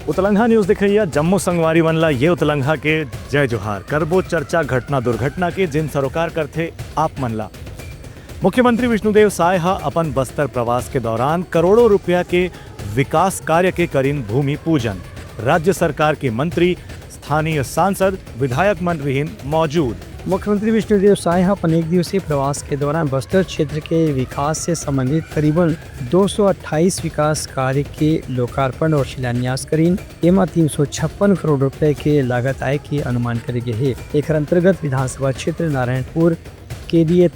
उतलंघा news दिख रही है। जम्मू संगवारी बनला ये उतलंघा के जय जोहार करबो चर्चा घटना दुर्घटना के जिन सरोकार करते आप मनला। मुख्यमंत्री विष्णुदेव साय हा अपन बस्तर प्रवास के दौरान करोड़ों रुपया के विकास कार्य के करीन भूमि पूजन। राज्य सरकार के मंत्री, स्थानीय सांसद, विधायक मंत्रीहीन मौजूद। मुख्यमंत्री विष्णुदेव साय अपन एक दिवसीय प्रवास के दौरान बस्तर क्षेत्र के विकास से संबंधित करीबन 228 विकास कार्य के लोकार्पण और शिलान्यास करीन। एमा 356 करोड़ रुपए के लागत आय के अनुमान करे गए है। एक अंतर्गत विधानसभा क्षेत्र नारायणपुर के लिए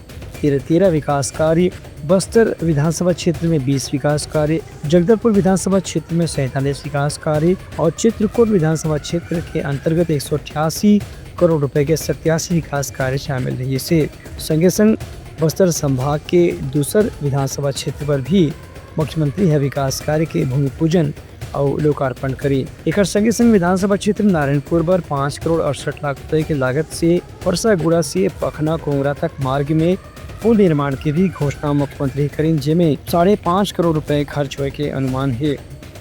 13 विकास कार्य, बस्तर विधानसभा क्षेत्र में 20 विकास कार्य, जगदलपुर विधानसभा क्षेत्र में 47 विकास कार्य और चित्रकूट विधानसभा क्षेत्र के अंतर्गत 188 करोड़ रुपए के 87 विकास कार्य शामिल है। इसे संगे संग बस्तर संभाग के दूसर विधानसभा क्षेत्र पर भी मुख्यमंत्री है विकास कार्य के भूमि पूजन और लोकार्पण करी। एक संगे संग विधानसभा क्षेत्र नारायणपुर पर 5 करोड़ 68 लाख रुपए की लागत से परसागुड़ा से पखना कोंगरा तक मार्ग में पुल निर्माण की भी घोषणा मुख्यमंत्री करी, जिसमें 5.5 करोड़ रुपए खर्च हुए के अनुमान है।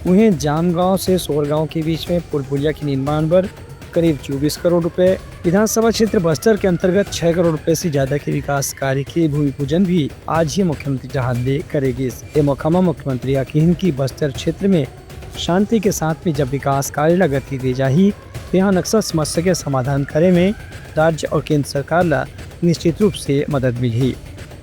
वहीं जामगांव से सोरगांव के बीच में पुल पुलिया के निर्माण पर करीब 24 करोड़ रुपए। विधानसभा क्षेत्र बस्तर के अंतर्गत 6 करोड़ रुपए से ज्यादा के विकास कार्य के भूमि पूजन भी आज ही मुख्यमंत्री जहां करेगी। ये मौका मुख्यमंत्री आकीन की बस्तर क्षेत्र में शांति के साथ में जब विकास कार्य गति दी जाही तो यहाँ नक्सल समस्या के समाधान करे में राज्य और केंद्र सरकार ला निश्चित रूप से मदद मिली।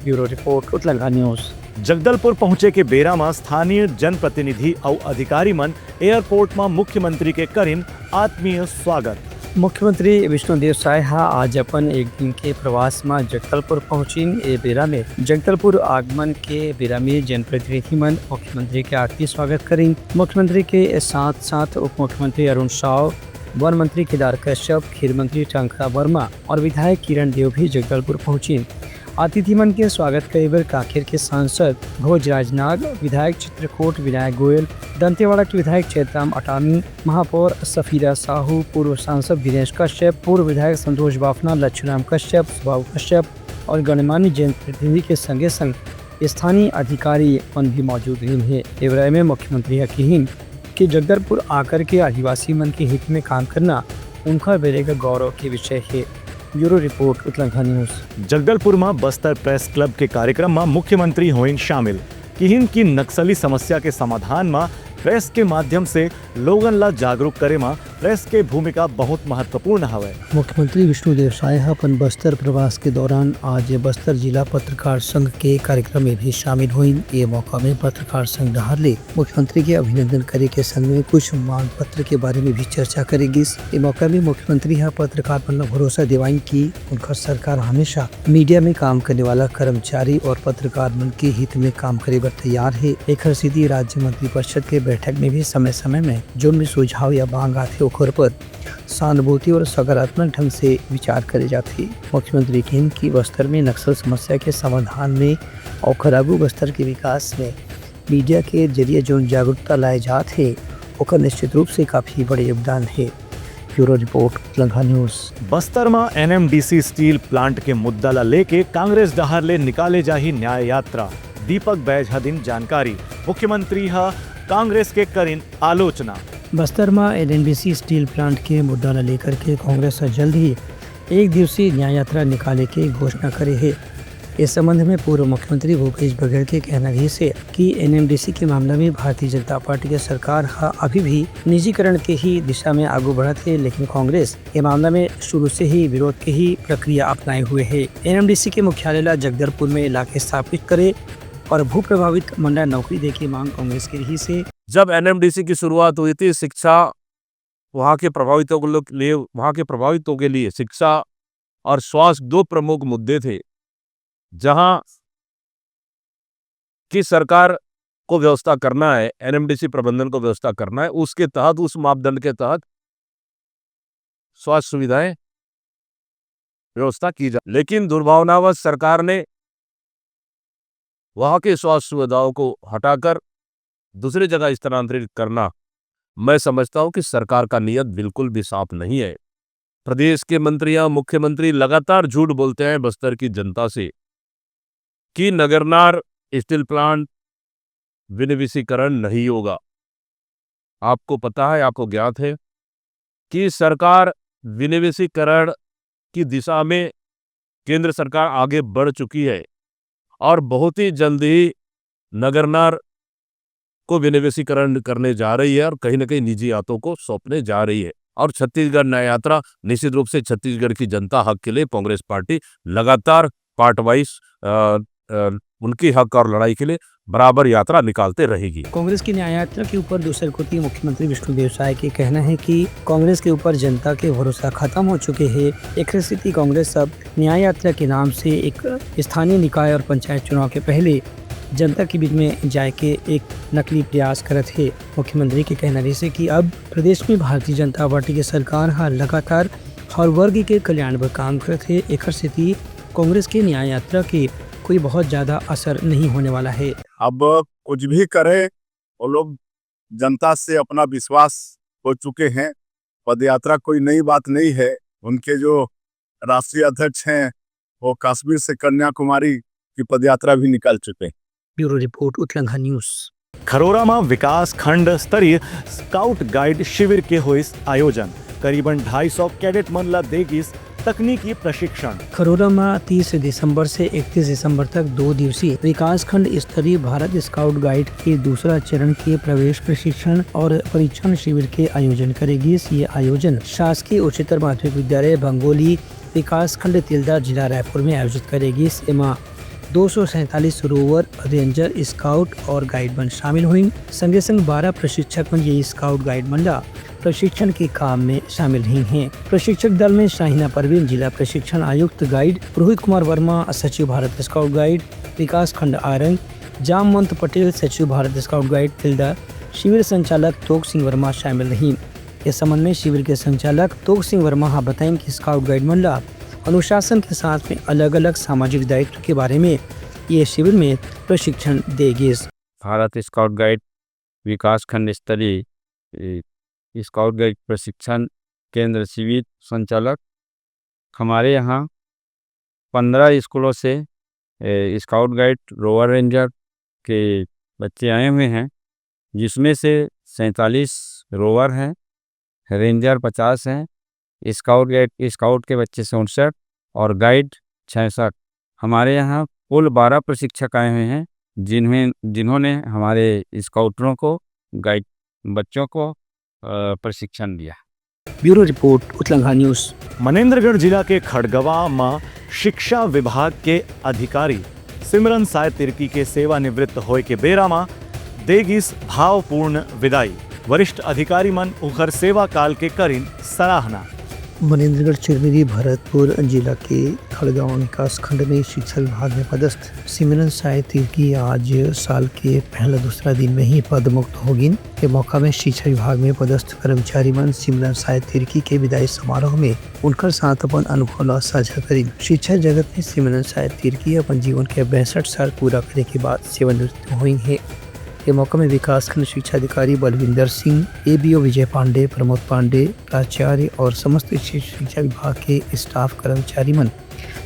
Bureau report Utlangha news. Jagdalpur पहुंचे के बेरा में स्थानीय जनप्रतिनिधि और अधिकारी मन एयरपोर्ट में मुख्यमंत्री के करीन आत्मीय स्वागत। मुख्यमंत्री विष्णुदेव साय आज अपन एक दिन के प्रवास में जगदलपुर पहुंचीन। ए बेरा में जगदलपुर आगमन के बेरा में जनप्रतिनिधि मन मुख्यमंत्री के आत्मीय स्वागत करें। मुख्यमंत्री के साथ साथ उप मुख्यमंत्री अरुण साव, वन मंत्री केदार कश्यप, खेल मंत्री टंका वर्मा और विधायक किरण देव भी जगदलपुर पहुंची। अतिथि मन के स्वागत करे बर कांकेर के सांसद भोजराज नाग, विधायक चित्रकूट विनायक गोयल, दंतेवाड़ा के विधायक चैतराम अटामी, महापौर सफीरा साहू, पूर्व सांसद दिनेश कश्यप, पूर्व विधायक संतोष बाफना, लक्ष्मण कश्यप, सुबाबू कश्यप और गणमान्य जनप्रतिनिधि के संगे संग स्थानीय अधिकारी मन भी मौजूद है। एवं में मुख्यमंत्री यकीन कि जगदलपुर आकर के आदिवासी मन के हित में काम करना उनका बेरे का गौरव के विषय है। Bureau report Utlangha news. Jagdalpur में बस्तर प्रेस क्लब के कार्यक्रम में मुख्यमंत्री होइन शामिल। किहिन की नक्सली समस्या के समाधान में प्रेस के माध्यम से लोगन ला जागरूक करे में प्रेस के भूमिका बहुत महत्वपूर्ण है। मुख्यमंत्री विष्णुदेव साय अपन बस्तर प्रवास के दौरान आज बस्तर जिला पत्रकार संघ के कार्यक्रम में भी शामिल हुई। ये मौका में पत्रकार संघ डहारले मुख्यमंत्री के अभिनंदन करे के संग में कुछ मांग पत्र के बारे में भी चर्चा करेगी। ये मौका में मुख्यमंत्री पत्रकार पर भरोसा दिवाई की उनका सरकार हमेशा मीडिया में काम करने वाला कर्मचारी और पत्रकार मन के हित में काम करे बर तैयार है। एक सीधी राज्य मंत्री परिषद के बैठक में भी समय समय में जो भी सुझाव या मांग आते ओकर पर सहानुभूति और सकारात्मक ढंग से विचार करे जाते। मुख्यमंत्री कहन की बस्तर में नक्सल समस्या के समाधान में और खराबू बस्तर के विकास में मीडिया के जरिए जो जागरूकता लाए जाते है ओकर निश्चित रूप से काफी बड़े योगदान है। Bureau report Utlangha news. Bastar में एनएमडीसी स्टील प्लांट के मुद्दा ला लेके कांग्रेस डहारले निकाले जाही न्याय यात्रा। दीपक बैजहदीन जानकारी। मुख्यमंत्री कांग्रेस के करीन आलोचना। बस्तर में एनएमडीसी स्टील प्लांट के मुद्दा ला लेकर के कांग्रेस जल्द ही एक दिवसीय न्याय यात्रा निकाले के घोषणा करे है। इस संबंध में पूर्व मुख्यमंत्री भूपेश बघेल के कहना भी से कि एनएमडीसी के मामला में भारतीय जनता पार्टी की सरकार अभी भी निजीकरण के ही दिशा में आगे बढ़त है, लेकिन कांग्रेस के मामला में शुरू से ही विरोध की ही प्रक्रिया अपनाए हुए है। एनएमडीसी के मुख्यालय जगदलपुर में इलाके स्थापित करे और भू प्रभावित मंडल नौकरी दे की मांग कांग्रेस की रही से। जब एनएमडीसी की शुरुआत हुई थी, शिक्षा वहाँ के प्रभावितों के लिए शिक्षा और स्वास्थ्य 2 प्रमुख मुद्दे थे, जहां की सरकार को व्यवस्था करना है, एनएमडीसी प्रबंधन को व्यवस्था करना है। उसके तहत, उस मापदंड के तहत स्वास्थ्य सुविधाएं व्यवस्था की जाए। लेकिन दुर्भावनावश सरकार ने वहां के स्वास्थ्य सुविधाओं को हटाकर दूसरी जगह स्थानांतरित करना, मैं समझता हूं कि सरकार का नियत बिल्कुल भी साफ नहीं है। प्रदेश के मंत्रियां, मुख्यमंत्री लगातार झूठ बोलते हैं बस्तर की जनता से कि नगरनार स्टील प्लांट विनिवेशीकरण नहीं होगा। आपको पता है, आपको ज्ञात है कि सरकार विनिवेशीकरण की दिशा में केंद्र सरकार आगे बढ़ चुकी है और बहुत ही जल्द ही नगरनार को विनिवेशीकरण करने जा रही है और कहीं न कहीं निजी हाथों को सौंपने जा रही है। और छत्तीसगढ़ न्याय यात्रा निश्चित रूप से छत्तीसगढ़ की जनता हक के लिए कांग्रेस पार्टी लगातार पार्ट वाइज उनकी हक और लड़ाई के लिए बराबर यात्रा निकालते रहेगी। कांग्रेस की न्याय यात्रा के ऊपर दूसरे कुर्ती मुख्यमंत्री विष्णुदेव साय के कहना है कि कांग्रेस के ऊपर जनता के भरोसा खत्म हो चुके हैं। एक स्थिति कांग्रेस अब न्याय यात्रा के नाम से एक स्थानीय निकाय और पंचायत चुनाव के पहले जनता के बीच में जाए के एक नकली प्रयास करत है। मुख्यमंत्री के कहना से कि अब प्रदेश में भारतीय जनता पार्टी की सरकार लगातार हर वर्ग के कल्याण पर काम करत है। एक स्थिति कांग्रेस की न्याय यात्रा के कोई बहुत ज्यादा असर नहीं होने वाला है। अब कुछ भी करे वो लोग जनता से अपना विश्वास हो चुके हैं। पदयात्रा कोई नई बात नहीं है। उनके जो राष्ट्रीय अध्यक्ष हैं वो कश्मीर से कन्याकुमारी की पदयात्रा भी निकाल चुके हैं। Bureau report Utlangha news. Kharora में विकास खंड स्तरीय स्काउट गाइड शिविर के हुए आयोजन करीबन 250 कैडेट मन ला देगिस तकनीकी प्रशिक्षण। खरोरा में 30 दिसंबर से 31 दिसंबर तक 2 दिवसीय विकास खंड स्तरीय भारत स्काउट गाइड के दूसरा चरण के प्रवेश प्रशिक्षण और परीक्षण शिविर के आयोजन करेगी। ये आयोजन शासकीय उच्चतर माध्यमिक विद्यालय भंगोली विकास खंड तिल्दा जिला रायपुर में आयोजित करेगी। इसमें 247 रोवर रेंजर स्काउट और गाइड मन शामिल हुई। संगे संग 12 प्रशिक्षक मन ये स्काउट गाइड मंडा प्रशिक्षण के काम में शामिल ही हैं। प्रशिक्षक दल में शाहिना परवीन जिला प्रशिक्षण आयुक्त गाइड, रोहित कुमार वर्मा सचिव भारत स्काउट गाइड विकास खंड आरंग, जामवंत पटेल सचिव भारत स्काउट गाइड तिल्दा, शिविर संचालक तोक सिंह वर्मा शामिल रही। इस संबंध में शिविर के संचालक तोक सिंह वर्मा बताएं कि स्काउट गाइड मंडा अनुशासन के साथ में अलग अलग सामाजिक दायित्व के बारे में ये शिविर में प्रशिक्षण देगी। भारत स्काउट गाइड विकास खंड स्तरीय स्काउट गाइड प्रशिक्षण केंद्र शिविर संचालक हमारे यहाँ 15 स्कूलों से स्काउट गाइड रोवर रेंजर के बच्चे आए हुए हैं, जिसमें से 47 रोवर हैं, रेंजर 50 हैं, स्काउट के बच्चे 64 और गाइड 66। हमारे यहाँ कुल 12 प्रशिक्षक आए हुए हैं जिन्होंने हमारे स्काउटरों को गाइड बच्चों को प्रशिक्षण दिया। Bureau report Utlangha news. Manendragarh जिला के खड़गवा में शिक्षा विभाग के अधिकारी सिमरन साय तिर्की के सेवानिवृत्त होए के बेरा में देगिस भावपूर्ण विदाई। वरिष्ठ अधिकारी मन उखर सेवा काल के करीन सराहना। मनेंद्रगढ़ चिरमिरी भरतपुर जिला के खड़गांव विकास खंड में शिक्षा विभाग में पदस्थ सिमरन साय तिर्की आज साल के पहला दूसरा दिन में ही पद मुक्त होगी। के मौका में शिक्षा विभाग में पदस्थ कर्मचारी मन सिमरन साय तिर्की के विदाई समारोह में उनकर साथ अपन अनुभव साझा करी। शिक्षा जगत में सिमरन साय तिर्की अपन जीवन के 62 साल पूरा करने के बाद सेवानिवृत्त हुई है। के मौका में विकास खंड शिक्षा अधिकारी बलविंदर सिंह, एबीओ विजय पांडे, प्रमोद पांडे, प्राचार्य और समस्त शिक्षा विभाग के स्टाफ कर्मचारी मन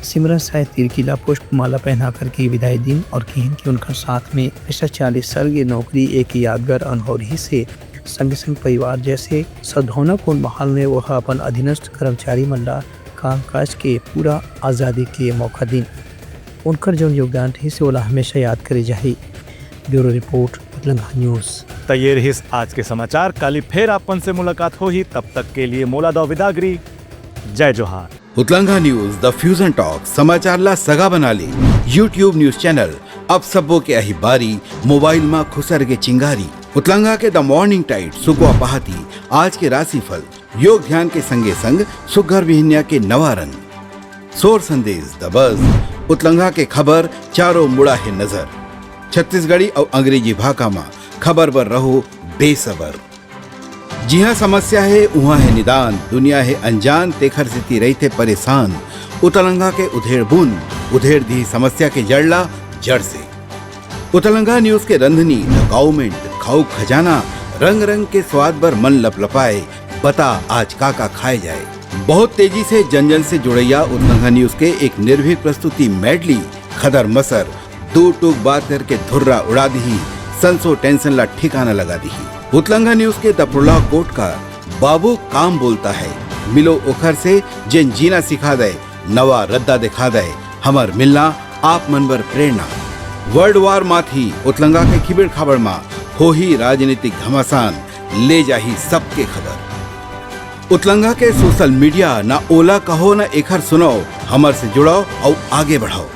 सिमरन साय तिर्की ला पुष्पमाला पहना करके विदाई दिन और कहन कि उनका साथ में पिछले 40 साल की नौकरी एक यादगार अनुभव ही से संग संग परिवार जैसे सद्भावनापूर्ण माहौल में वह अपन अधीनस्थ कर्मचारी मन ला कामकाज के पूरा आज़ादी के मौका दिन उनकर जो योगदान थे से ओला हमेशा याद करे जाही। Bureau report Utlangha news. तैयार हिस आज के समाचार। काली फिर आपन से मुलाकात हो ही, तब तक के लिए मोला दो विदागरी। जय जोहार। उत्तलंघा न्यूज द फ्यूजन टॉक समाचार ला सगा बना ली। यूट्यूब न्यूज चैनल अब सबो के अही बारी मोबाइल में खुसर के चिंगारी। उत्तलंघा के द मॉर्निंग टाइड सुगवा पहाती आज के राशिफल योग ध्यान के संगे संग सुघर विहिन्या के नवा रंग सोर संदेश द बज उत्तलंघा के खबर चारों मुड़ा है नजर। छत्तीसगढ़ी और अंग्रेजी भाषा में खबर पर रहो बेसबर। जी हाँ, समस्या है वहाँ है निदान, दुनिया है अनजान तेखर स्थिति रहते परेशान। उत्तलंघा के उधेड़ बुन उधेड़ दी समस्या के जड़ला जड़ से। उत्तलंघा न्यूज के रंधनी द गवर्नमेंट खाऊ खजाना रंग रंग के स्वाद पर मन लपलपाए। बता आज का खाए जाए। बहुत तेजी से जन जन से जुड़ैया उत्तलंघा न्यूज के एक निर्भीक प्रस्तुति मेडली खदर मसर दो टूक बात करके धुर्रा उड़ा दी, संसो टेंशन ला ठिकाना लगा दी। उतलंगा न्यूज के द प्रोलॉग कोट का बाबू काम बोलता है, मिलो ओखर से जिन जीना सिखा दे, नवा रद्दा दिखा दे, हमर मिलना आप मनबर प्रेरणा। वर्ल्ड वार माथी उतलंगा के खिबड़ खबर मा हो ही राजनीतिक घमासान, ले जाही सबके खबर। उतलंगा के सोशल मीडिया ना ओला कहो ना एखर सुनो, हमर से जुड़ो और आगे बढ़ाओ।